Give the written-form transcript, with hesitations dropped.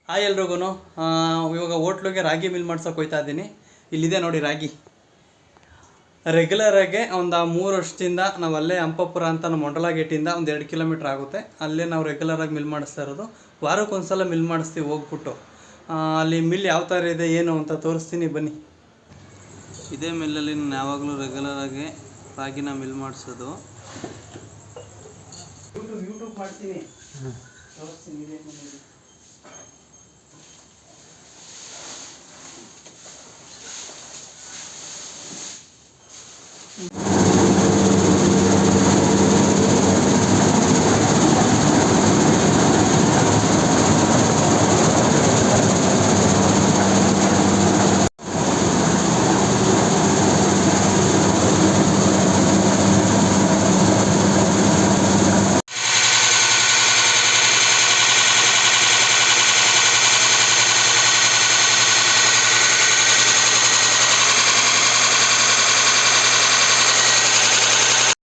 Hi ಎಲ್ರಿಗೂ ಇವಾಗ ಹೋಟ್ಲಿಗೆ ರಾಗಿ ಮಿಲ್ ಮಾಡ್ಸೋಕೆ ಹೋಗ್ತಾ ಇದ್ದೀನಿ. ಇಲ್ಲಿದೆ ನೋಡಿ ರಾಗಿ. ರೆಗ್ಯುಲರಾಗಿ ಒಂದು 3 ವರ್ಷದಿಂದ ನಾವು ಅಲ್ಲೇ ಹಂಪಾಪುರ ಅಂತ ನಮ್ಮ ಮೊಂಡಲ ಗೇಟಿಂದ ಒಂದು 2 ಕಿಲೋಮೀಟ್ರ್ ಆಗುತ್ತೆ. ಅಲ್ಲೇ ನಾವು ರೆಗ್ಯುಲರಾಗಿ ಮಿಲ್ ಮಾಡಿಸ್ತಾ ಇರೋದು. ವಾರಕ್ಕೊಂದ್ಸಲ ಮಿಲ್ ಮಾಡಿಸ್ತೀವಿ ಹೋಗ್ಬಿಟ್ಟು. ಅಲ್ಲಿ ಮಿಲ್ ಯಾವ ಥರ ಇದೆ ಏನು ಅಂತ ತೋರಿಸ್ತೀನಿ ಬನ್ನಿ. ಇದೇ ಮಿಲ್ಲಲ್ಲಿ ನಾನು ಯಾವಾಗಲೂ ರೆಗ್ಯುಲರಾಗಿ ರಾಗಿನ ಮಿಲ್ ಮಾಡಿಸೋದು. ಯೂಟ್ಯೂಬ್ ಮಾಡ್ತೀನಿ, ತೋರಿಸ್ತೀನಿ ಇದೇ ಮನೇಲಿ.